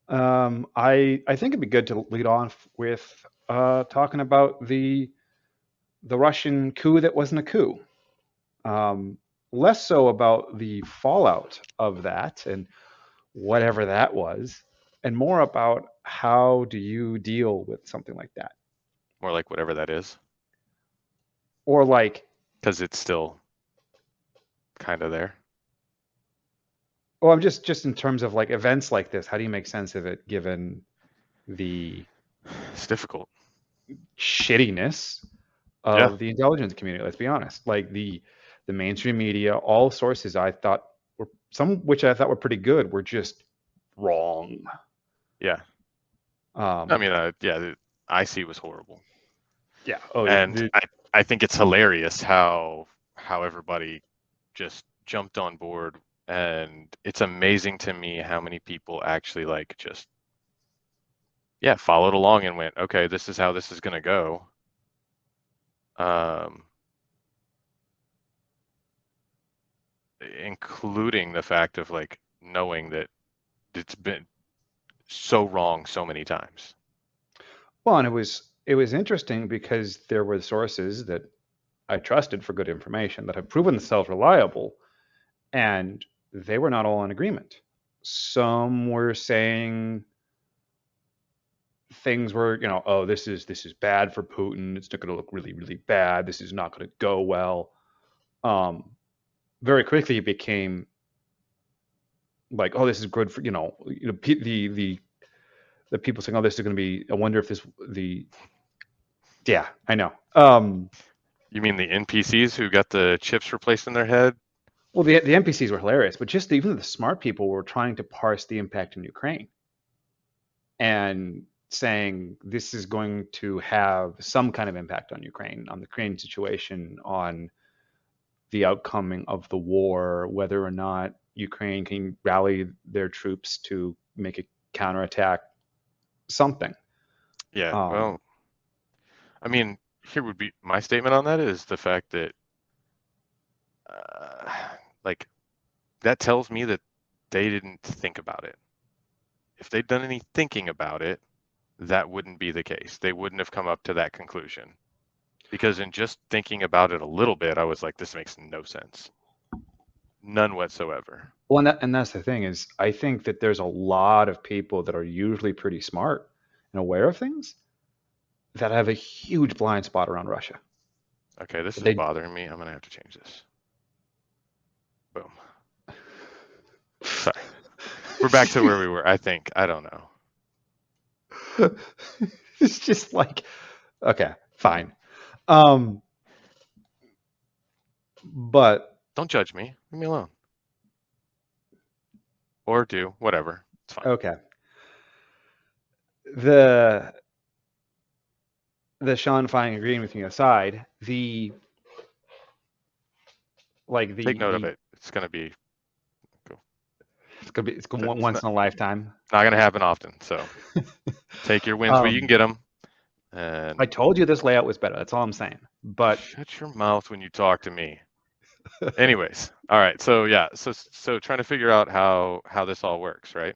I think it'd be good to lead off with talking about the Russian coup that wasn't a coup. Um, Less so about the fallout of that and whatever that was, and more about how do you deal with something like that, More like whatever that is, or like, because it's still kind of there. well, I'm just in terms of like events like this. How do you make sense of it given the It's difficult. shittiness Yeah. of the intelligence community? Let's be honest. Like the mainstream media, all sources I thought were some which I thought were pretty good were just wrong. Yeah. I Um, mean, yeah, the IC was horrible, yeah. Oh yeah. and I think it's hilarious how everybody just jumped on board, and it's amazing to me how many people actually like just yeah followed along and went, okay, this is how this is gonna go. Um, Including the fact of like knowing that it's been so wrong so many times. Well, and it was interesting because there were sources that I trusted for good information that have proven themselves reliable, and they were not all in agreement. Some were saying things were, oh, this is bad for Putin. It's not going to look really, really bad. This is not going to go well. Um, Very quickly, it became like, oh, this is good for the people saying, oh, this is going to be. I wonder if this the yeah, I know. You mean the NPCs who got the chips replaced in their head? Well, the NPCs were hilarious, but just even the smart people were trying to parse the impact in Ukraine and saying this is going to have some kind of impact on Ukraine, on the Ukraine situation, on the outcoming of the war, whether or not Ukraine can rally their troops to make a counterattack, something. Yeah, Um, well, I mean, here would be my statement on that is the fact that, uh, like, that tells me that they didn't think about it. If they'd done any thinking about it, that wouldn't be the case. They wouldn't have come up to that conclusion. Because in just thinking about it a little bit, I was like, this makes no sense. None whatsoever. well, and that's the thing is, I think that there's a lot of people that are usually pretty smart and aware of things that have a huge blind spot around Russia. Okay, this is They bothering me. I'm gonna have to change this. Boom. Sorry. We're back to where we were, I think. I don't know. it's just like, okay, fine. Um, but Don't judge me. Leave me alone. Or do, whatever. It's fine. okay, the the Sean Fine agreeing with me aside, the like Take note of the it. It's gonna be cool. it's gonna It's once in a lifetime. not gonna happen often. So take your wins where you can Um, get them, I and told you this layout was better. That's all I'm saying. But shut your mouth when you talk to me. Anyways, all right. So yeah, so trying to figure out how this all works, right?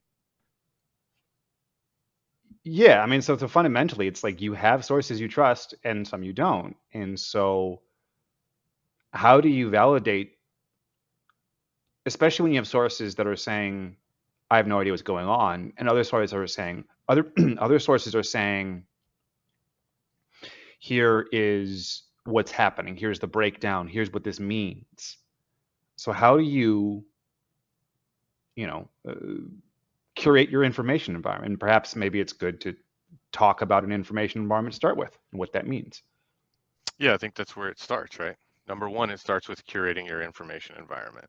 yeah, I mean, so fundamentally, it's like you have sources you trust and some you don't, and so how do you validate, especially when you have sources that are saying, "I have no idea what's going on," and other sources are saying other other sources are saying, "Here is what's happening. Here's the breakdown. Here's what this means." So how do you, you know, curate your information environment? And perhaps maybe it's good to talk about an information environment to start with and what that means. Yeah, I think that's where it starts, right? Number one, it starts with curating your information environment,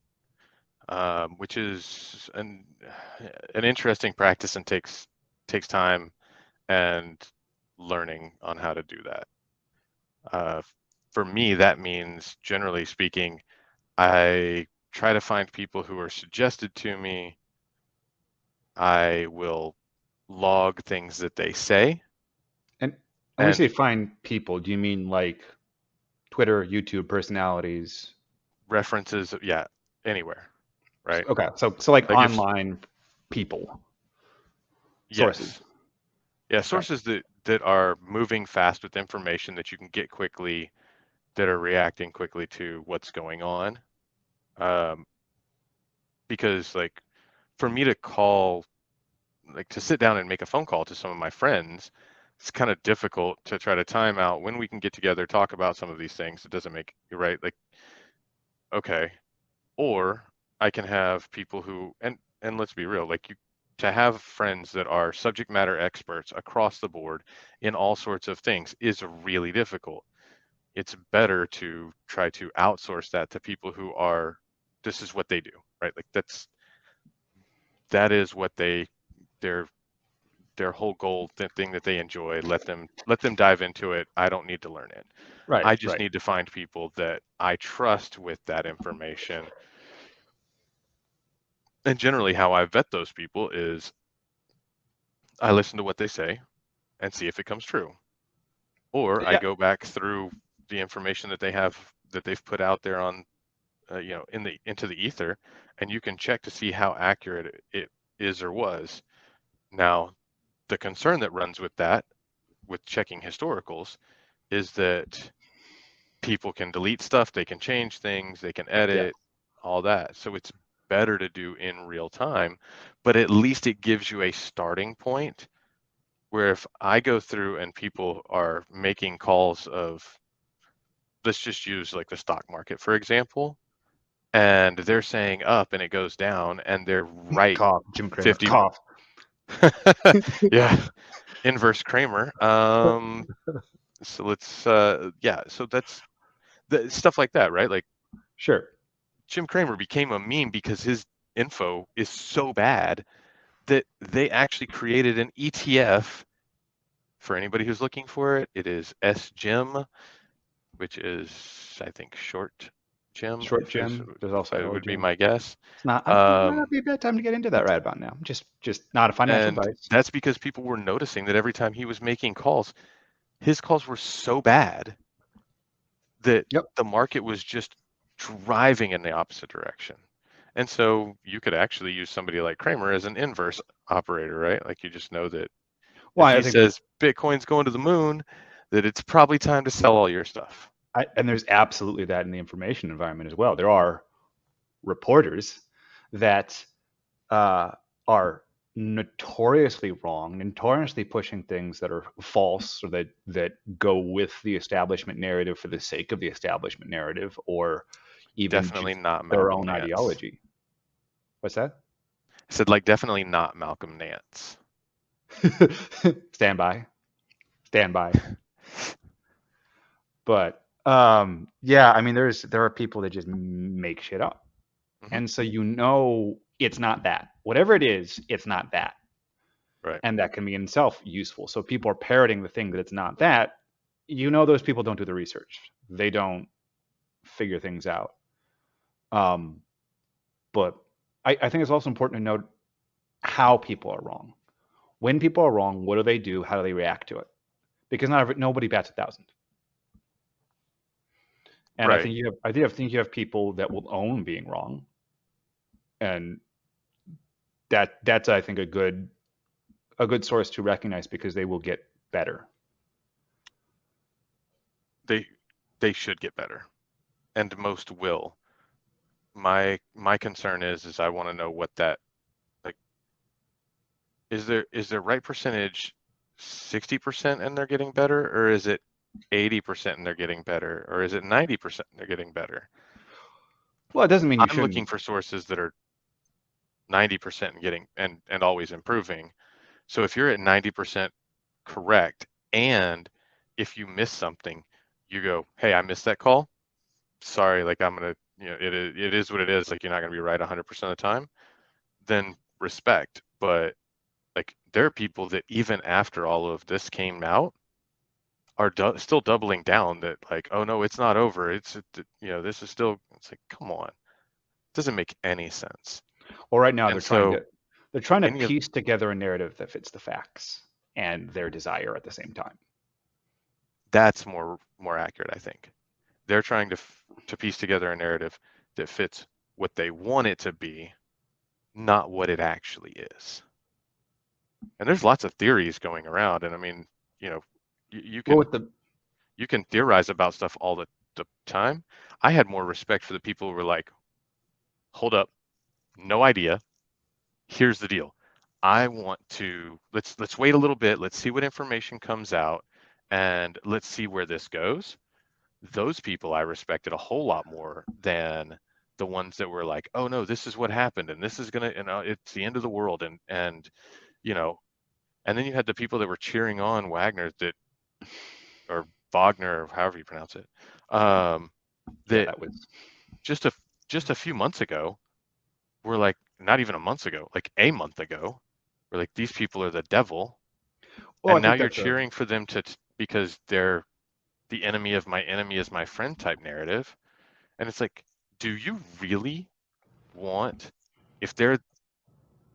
which is an interesting practice and takes time and learning on how to do that. Uh, for me, that means, generally speaking, I try to find people who are suggested to me. I will log things that they say And when you say and find people, do you mean like Twitter, YouTube personalities? references, yeah, anywhere, right? Okay, so like Like if online people. Sources. Yes. Yeah, Right. sources that are moving fast with information that you can get quickly, that are reacting quickly to what's going on. Um, because like for me to call, like to sit down and make a phone call to some of my friends, it's kind of difficult to try to time out when we can get together, talk about some of these things. It doesn't make you right. Like, okay, or I can have people who, and let's be real, like you, to have friends that are subject matter experts across the board in all sorts of things is really difficult. It's better to try to outsource that to people who are, this is what they do, right? Like that is what their their whole goal, the thing that they enjoy. Let them dive into it. I don't need to learn it. Right. I just Right. need to find people that I trust with that information. And generally how I vet those people is I listen to what they say and see if it comes true. Or I Yeah. go back through the information that they have, that they've put out there on, into the ether, and you can check to see how accurate it is or was. Now, the concern that runs with that, with checking historicals, is that people can delete stuff, they can change things, they can Yeah. edit, all that. So it's better to do in real time, but at least it gives you a starting point where if I go through and people are making calls of, let's just use like the stock market, for example, and they're saying up and it goes down and they're right Cough. Jim Cramer. 50. Cough. Yeah, inverse Kramer. So let's, yeah, so that's the stuff like that, right? Like Sure. Jim Cramer became a meme because his info is so bad that they actually created an ETF. For anybody who's looking for it, it is SGEM, which is, I think, short Jim, Short if is, Jim. There's also it L would be Jim. my guess. It's not. I don't think it might not Um, be a bad time to get into that right about now. Just not a financial and advice. that's because people were noticing that every time he was making calls, his calls were so bad that Yep. the market was just driving in the opposite direction. And so you could actually use somebody like Kramer as an inverse operator, right? Like you just know that Well, if I he think there's says Bitcoin's going to the moon, that it's probably time to sell all your stuff. and there's absolutely that in the information environment as well. There are reporters that uh, are notoriously wrong, notoriously pushing things that are false or that go with the establishment narrative for the sake of the establishment narrative, or even Definitely just not their Malcolm own Nance. ideology. What's that? I said, like, definitely not Malcolm Nance. Stand by, stand by. But yeah, I mean, there are people that just make shit up, Hmm. and so it's not that. Whatever it is, it's not that, Right. and that can be in itself useful. So people are parroting the thing that it's not that. Those people don't do the research. They don't figure things out. Um, but I think it's also important to note how people are wrong. When people are wrong, what do they do? How do they react to it? Because nobody bats 1,000. And Right. I think you have people that will own being wrong, and that's I think a good source to recognize because they will get better. They they should get better, and most will. My concern is I want to know what that, like, is their right percentage 60% and they're getting better, or is it 80% and they're getting better, or is it 90% and they're getting better? Well, it doesn't mean you I'm shouldn't. looking for sources that are 90% and getting and always improving. So if you're at 90% correct, and if you miss something, you go, "Hey, I missed that call. Sorry, like I'm gonna, it is what it is. Like you're not gonna be right 100% of the time." Then respect, but like there are people that even after all of this came out are still doubling down that like, "Oh no, it's not over. This is still." It's like, come on, it doesn't make any sense. Well, right now And so they're trying to any of piece together a narrative that fits the facts and their desire at the same time. that's more accurate, I think. They're trying to piece together a narrative that fits what they want it to be, not what it actually is. And there's lots of theories going around, and I mean, you know, you Well, can with the you can theorize about stuff all the time. I had more respect for the people who were like, hold up, no idea. Here's the deal. I want to let's wait a little bit. Let's see what information comes out, and let's see where this goes. Those people I respected a whole lot more than the ones that were like, oh no, this is what happened, and this is gonna, it's the end of the world, and you know, and then you had the people that were cheering on Wagner that, or Wagner, or however you pronounce it, um, yeah, that that was. just a just a few months ago were like, not even a month ago, like a month ago, we're like, these people are the devil, Well, I and now think you're that's a cheering for them to because they're the enemy of my enemy is my friend type narrative, and it's like, do you really want, if they're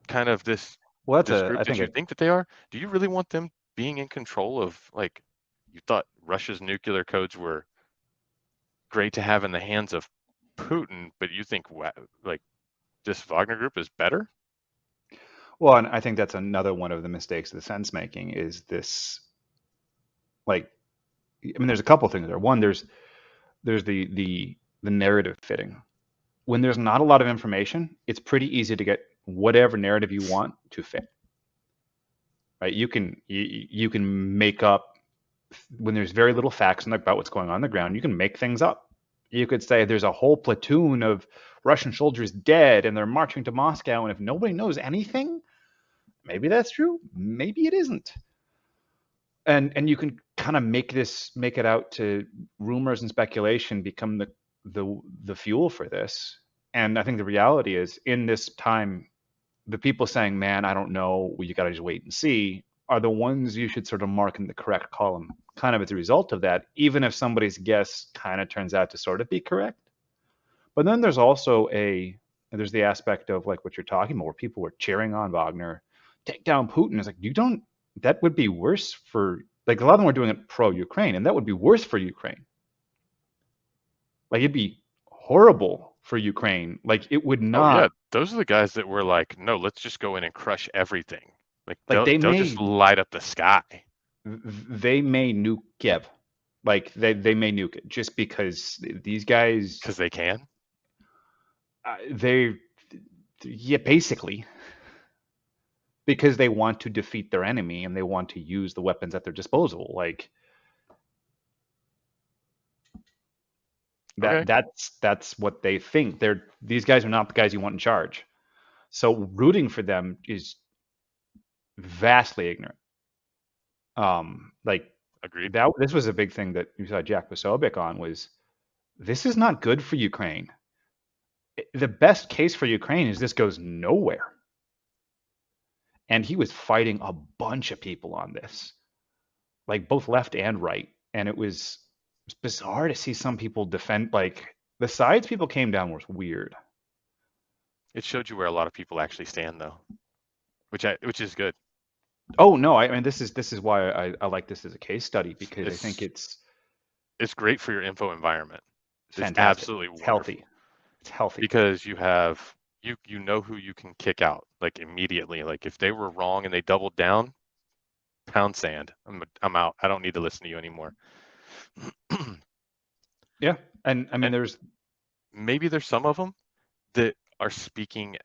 kind of well, that's this a group I that think you a think that they are, do you really want them being in control of, like, you thought Russia's nuclear codes were great to have in the hands of Putin, but you think like this Wagner group is better? well, and I think that's another one of the mistakes of the sense making is this like I mean, there's a couple things there. One, there's the narrative fitting. When there's not a lot of information, it's pretty easy to get whatever narrative you want to fit. Right? You can make up when there's very little facts about what's going on the ground. You can make things up. You could say there's a whole platoon of Russian soldiers dead and they're marching to Moscow, and if nobody knows anything, maybe that's true, maybe it isn't. And you can kind of make it out to rumors and speculation become the fuel for this. And I think the reality is in this time, the people saying, man, I don't know, well, you got to just wait and see, are the ones you should sort of mark in the correct column, kind of as a result of that, even if somebody's guess kind of turns out to sort of be correct. But then there's also there's the aspect of like what you're talking about, where people were cheering on Wagner, take down Putin. It's like you don't. That would be worse for like a lot of them were doing it pro Ukraine, and that would be worse for Ukraine. Like it'd be horrible for Ukraine. Like it would Oh yeah, not. those are the guys that were like, no, let's just go in and crush everything. Like Like they'll just light up the sky they may nuke Kiev. Like they may nuke it just because these guys because they can. they yeah basically because they want to defeat their enemy and they want to use the weapons at their disposal. Like Okay, that's what they think. These guys are not the guys you want in charge. So rooting for them is vastly ignorant. Like agreed. that this was a big thing that you saw Jack Posobiec on was this is not good for Ukraine. The best case for Ukraine is this goes nowhere. And he was fighting a bunch of people on this, like both left and right. And it was bizarre to see some people defend like the sides people came down was weird. It showed you where a lot of people actually stand though, which is good. Oh no, I mean this is why I like this as a case study because I think It's it's it's great for your info environment. It's fantastic. absolutely It's wonderful healthy. It's healthy. because you know who you can kick out like immediately. Like if they were wrong and they doubled down, pound sand. I'm out. I don't need to listen to you anymore. Yeah. And I mean And there's maybe there's some of them that are speaking,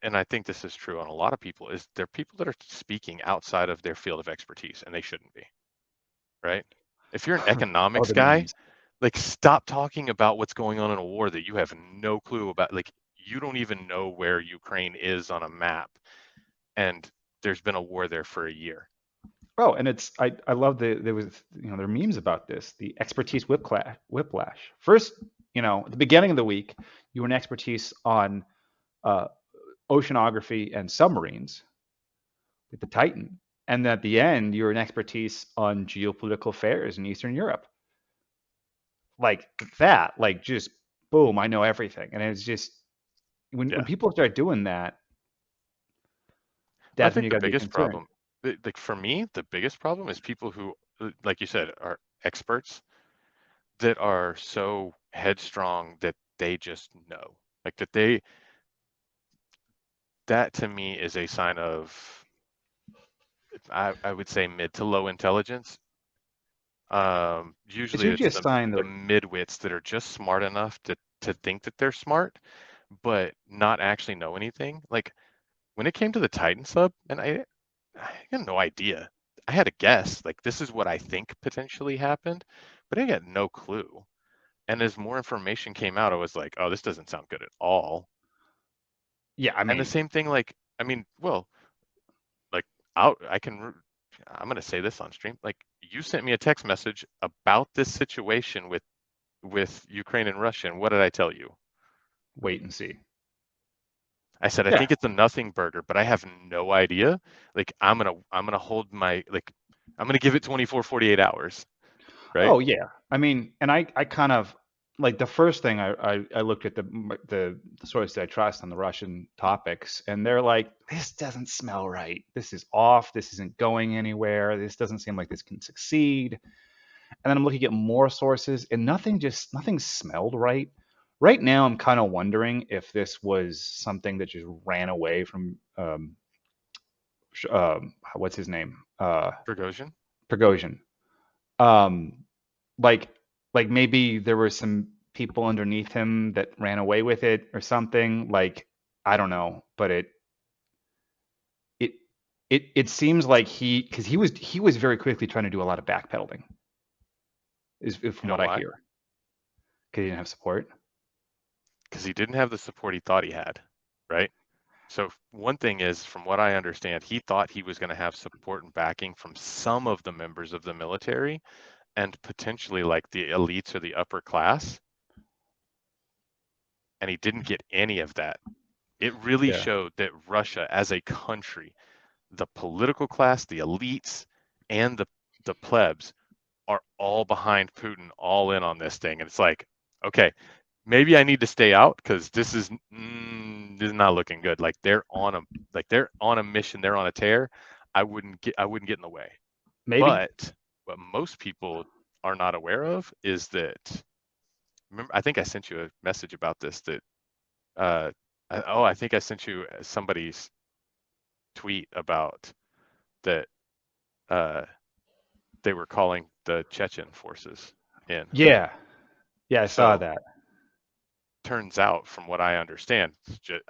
and I think this is true on a lot of people, is there are people that are speaking outside of their field of expertise and they shouldn't be, right? If you're an oh economics the guy, memes. like stop talking about what's going on in a war that you have no clue about. Like you don't even know where Ukraine is on a map, and there's been a war there for a year. Oh, and it's I love there was there are memes about this. The expertise whiplash. First, at the beginning of the week, you were an expertise on uh, oceanography and submarines with the Titan, and at the end, you were an expertise on geopolitical affairs in Eastern Europe. Like that, like just boom, I know everything. And it's just when Yeah. people start doing that, I that's when think you the got to be biggest concerned. problem, like for me, the biggest problem is people who, like you said, are experts that are so headstrong that they just know. Like that to me is a sign of I would say mid to low intelligence. It's Usually usually it's a sign the that, midwits that are just smart enough to think that they're smart, but not actually know anything. Like when it came to the Titan sub, and I had no idea. I had a guess, like this is what I think potentially happened, but I got no clue. And as more information came out, I was like, oh, this doesn't sound good at all. yeah, I And the mean, same thing, like, I mean, well, like I can, I'm gonna say this on stream. Like you sent me a text message about this situation with Ukraine and Russia, and what did I tell you? wait and see. I said I Yeah. think it's a nothing burger, but I have no idea. Like I'm gonna hold my like I'm gonna give it 24, 48 hours, right? Oh yeah. I mean, and I kind of like the first thing I looked at the sources I trust on the Russian topics, and they're like, this doesn't smell right. This is off. This isn't going anywhere. This doesn't seem like this can succeed. And then I'm looking at more sources, and nothing smelled right. Right now, I'm kind of wondering if this was something that just ran away from what's his name, Prigozhin. Prigozhin. Um, like like maybe there were some people underneath him that ran away with it or something. Like I don't know, but it it seems like because he was very quickly trying to do a lot of backpedaling, is You from know what I why? hear, because he didn't have support. Because he didn't have the support he thought he had, right? So one thing is, from what I understand, he thought he was going to have support and backing from some of the members of the military and potentially like the elites or the upper class, and he didn't get any of that. It really Yeah, showed that Russia as a country, the political class, the elites, and the plebs are all behind Putin, all in on this thing. And it's like, okay, maybe I need to stay out because this is not looking good. Like they're on a mission, they're on a tear. I wouldn't get in the way. maybe. But what most people are not aware of is that, remember, I think I sent you a message about this that uh I think I sent you somebody's tweet about that uh they were calling the Chechen forces in. Yeah, yeah, I saw So that. turns out, from what I understand,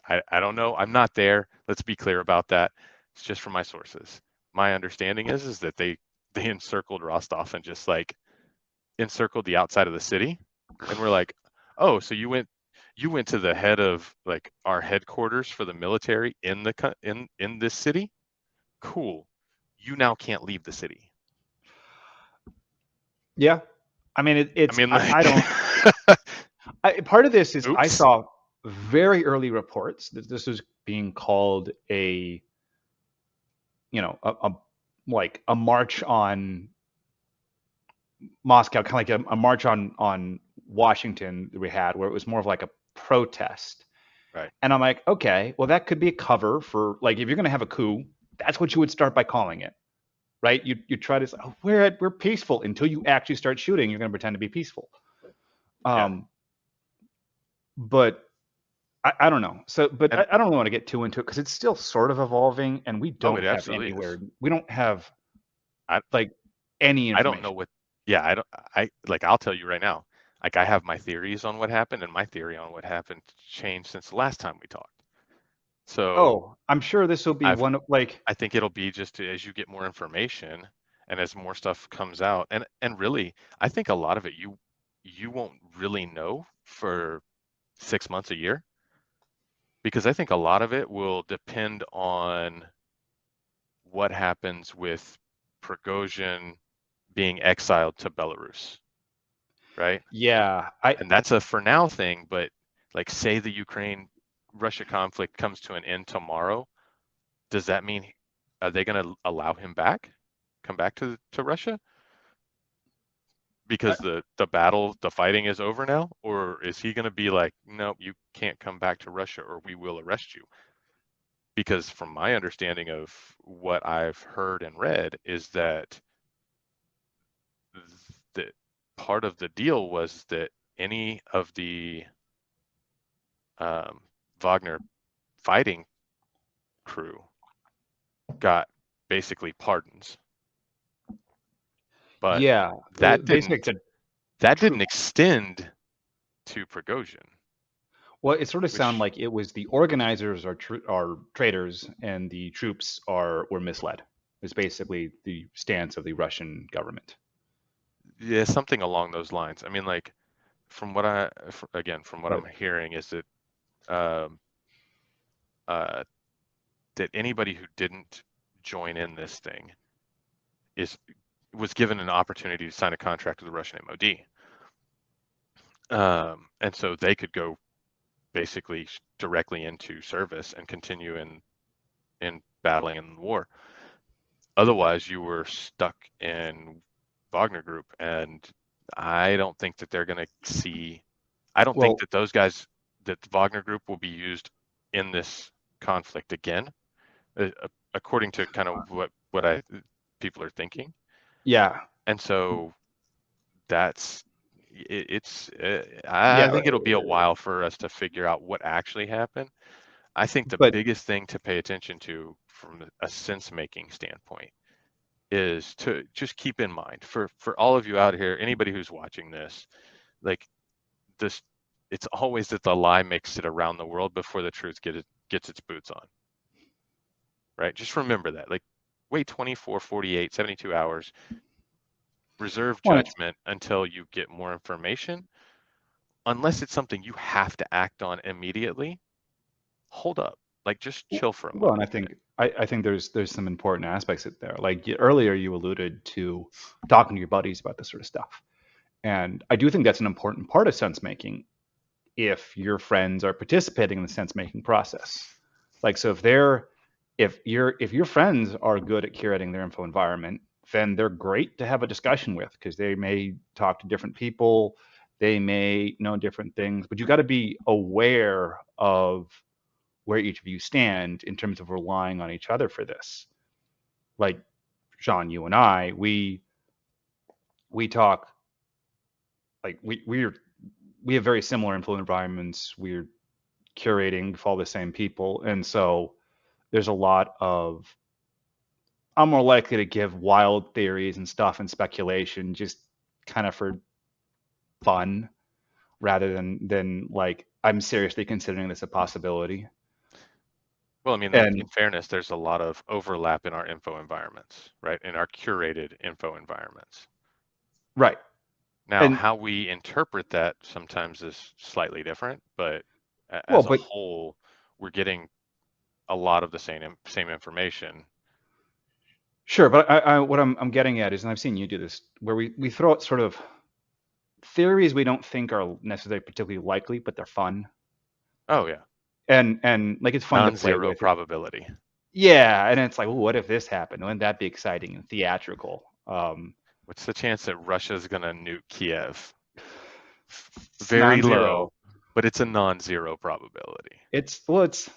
I don't know. I'm not there. Let's be clear about that. It's just from my sources. My understanding is that they encircled Rostov and just like encircled the outside of the city, and we're like, oh, so you went to the head of like our headquarters for the military in in this city. Cool. You now can't leave the city. Yeah, I mean I it's mean, I like, don't. Part of this is I oops. saw very early reports that this was being called a a like a march on Moscow, kind of like a march on Washington that we had, where it was more of like a protest. Right. And I'm like, okay, well that could be a cover for like if you're going to have a coup, that's what you would start by calling it, right? You try to say, oh, we're peaceful until you actually start shooting. You're going to pretend to be peaceful. Yeah. Um, but I don't know. So, but And I don't really want to get too into it because it's still sort of evolving, and we oh, don't it have absolutely is. anywhere. We don't have I like any I don't know information. what. Yeah, I don't. I like. I'll tell you right now. Like, I have my theories on what happened, and my theory on what happened changed since the last time we talked. So Oh, I'm sure this will be I've one of like, I think it'll be just as you get more information and as more stuff comes out, and really, I think a lot of it you won't really know for 6 months, a year, because I think a lot of it will depend on what happens with Prigozhin being exiled to Belarus, right? yeah, I And that's a for now thing, but like say the Ukraine Russia conflict comes to an end tomorrow, does that mean are they going to allow him back? Come back to Russia I because the fighting is over now, or is he going to be like, no, you can't come back to Russia or we will arrest you? Because from my understanding of what I've heard and read is that that part of the deal was that any of the um, Wagner fighting crew got basically pardons, but Yeah, that basically didn't said that didn't troop. extend to Prigozhin, Well, it sort of sounded which like it was the organizers are traitors and the troops are were misled. Is basically the stance of the Russian government. yeah, something along those lines. I mean, like from what again from what I'm But hearing is that um, uh, that anybody who didn't join in this thing is was given an opportunity to sign a contract with the Russian MOD, and so they could go basically directly into service and continue in battling in the war. Otherwise, you were stuck in Wagner Group, and I don't think that they're going to see. I don't think well, that those guys, that the Wagner Group will be used in this conflict again, according to kind of what I people are thinking. yeah, And so that's it's. I yeah, think it'll be a while for us to figure out what actually happened. I think the but biggest thing to pay attention to from a sense making standpoint is to just keep in mind for all of you out here, anybody who's watching this, like this, it's always that the lie makes it around the world before the truth gets its boots on, right? Just remember that. Like wait 24, 48, 72 hours, reserve well, it's, judgment until you get more information. Unless it's something you have to act on immediately, hold up. Like just chill for a well, and I minute. think I think there's some important aspects in there. Like earlier, you alluded to talking to your buddies about this sort of stuff, and I do think that's an important part of sense making if your friends are participating in the sense making process. Like so if your friends are good at curating their info environment, then they're great to have a discussion with because they may talk to different people, they may know different things, but you got to be aware of where each of you stand in terms of relying on each other for this. Like Sean, you and I, we talk like we have very similar info environments. We're curating, we follow the same people, and so there's a lot of I'm more likely to give wild theories and stuff and speculation just kind of for fun rather than like I'm seriously considering this a possibility. Well, I mean, like in And fairness, there's a lot of overlap in our info environments, right? In our curated info environments. right. Now, And how we interpret that sometimes is slightly different, but well, as a but whole, we're getting a lot of the same information. sure, but what I'm getting at is, and I've seen you do this, where we throw out sort of theories we don't think are necessarily particularly likely, but they're fun, Oh yeah, and like it's fun to play non-zero with. probability. Yeah, and it's like, well, what if this happened? Wouldn't that be exciting and theatrical? What's the chance that Russia's gonna nuke Kiev? It's Very non-zero. low, but it's a non-zero probability. It's well, it's.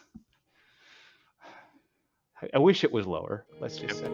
I wish it was lower. Let's just Yep. say.